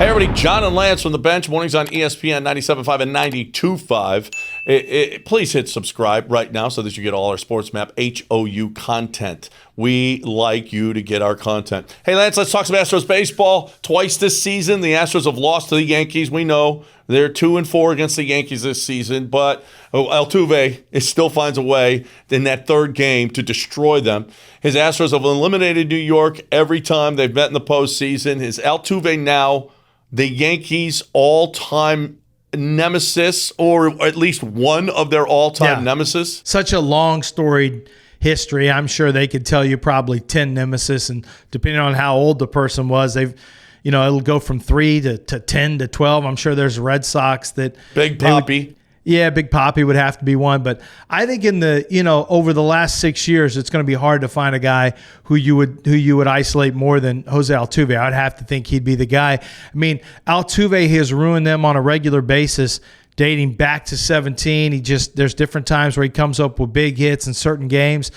Hey, everybody, John and Lance from the bench, mornings on ESPN 97.5 and 92.5. Please hit subscribe right now so that you get all our Sports Map HOU content. We like you to get our content. Hey, Lance, let's talk some Astros baseball. Twice this season, the Astros have lost to the Yankees. We know they're 2-4 against the Yankees this season, but Altuve still finds a way in that third game to destroy them. His Astros have eliminated New York every time they've met in the postseason. His Altuve now the Yankees' all-time nemesis, or at least one of their all-time nemesis. Such a long, storied history. I'm sure they could tell you probably 10 nemesis, and depending on how old the person was, it'll go from 3 to 10 to 12. I'm sure there's Red Sox that Big Papi. Big Papi would have to be one. But I think over the last 6 years, it's going to be hard to find a guy who you would isolate more than Jose Altuve. I'd have to think he'd be the guy. I mean, Altuve has ruined them on a regular basis, dating back to 17. There's different times where he comes up with big hits in certain games.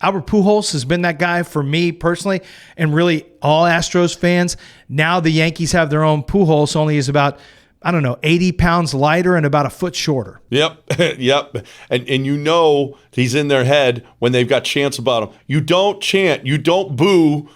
Albert Pujols has been that guy for me personally, and really all Astros fans. Now the Yankees have their own Pujols, only is about 80 pounds lighter and about a foot shorter. Yep. And he's in their head when they've got chants about him. You don't chant. You don't boo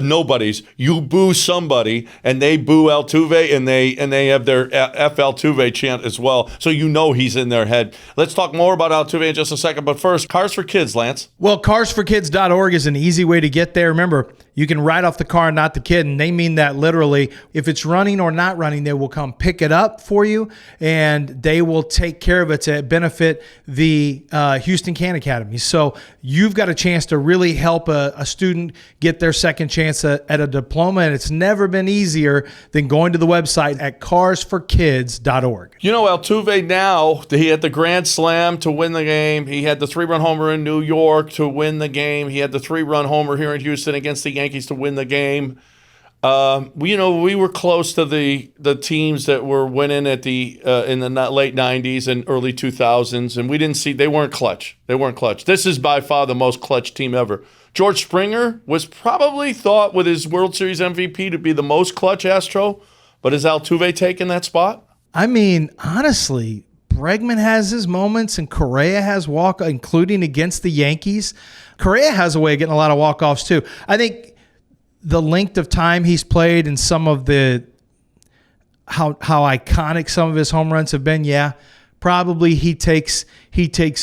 nobodies. You boo somebody, and they boo Altuve, and they have their F Altuve chant as well. So he's in their head. Let's talk more about Altuve in just a second. But first, Cars for Kids, Lance. Well, carsforkids.org is an easy way to get there. Remember, you can write off the car, not the kid, and they mean that literally. If it's running or not running, they will come pick it up for you, and they will take care of it to benefit the Houston Can Academy. So you've got a chance to really help a student get their second chance at a diploma, and it's never been easier than going to the website at carsforkids.org. Altuve now, he had the grand slam to win the game. He had the 3-run homer in New York to win the game. He had the 3-run homer here in Houston against the Yankees to win the game. We were close to the teams that were winning at in the late 90s and early 2000s, and they weren't clutch. This is by far the most clutch team ever. George Springer was probably thought with his World Series MVP to be the most clutch Astro, but is Altuve taking that spot? I mean, honestly, Bregman has his moments, and Correa has including against the Yankees. Correa has a way of getting a lot of walk-offs too. I think the length of time he's played and some of the how iconic some of his home runs have been, probably he takes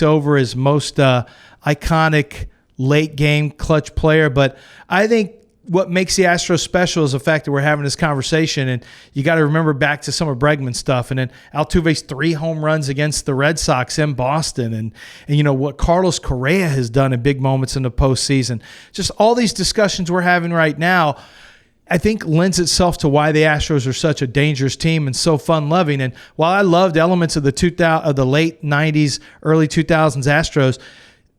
over as most iconic late game clutch player. But I think what makes the Astros special is the fact that we're having this conversation, and you got to remember back to some of Bregman's stuff, and then Altuve's 3 home runs against the Red Sox in Boston, and what Carlos Correa has done in big moments in the postseason. Just all these discussions we're having right now, I think lends itself to why the Astros are such a dangerous team and so fun-loving. And while I loved elements of the late 90s, early 2000s Astros,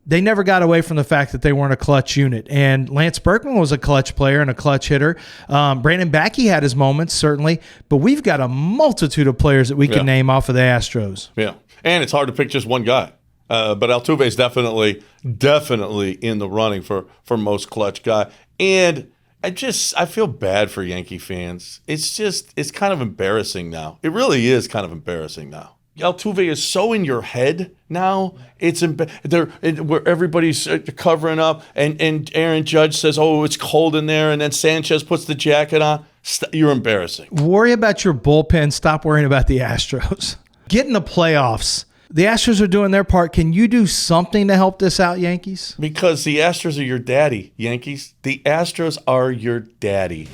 they never got away from the fact that they weren't a clutch unit. And Lance Berkman was a clutch player and a clutch hitter. Brandon Backey had his moments, certainly. But we've got a multitude of players that we can name off of the Astros. Yeah, and it's hard to pick just one guy. But Altuve is definitely in the running for most clutch guy. And I feel bad for Yankee fans. It's kind of embarrassing now. It really is kind of embarrassing now. Altuve is so in your head now. It's where everybody's covering up, and Aaron Judge says, "Oh, it's cold in there," and then Sanchez puts the jacket on. You're embarrassing. Worry about your bullpen. Stop worrying about the Astros. Get in the playoffs. The Astros are doing their part. Can you do something to help this out, Yankees? Because the Astros are your daddy, Yankees. The Astros are your daddy.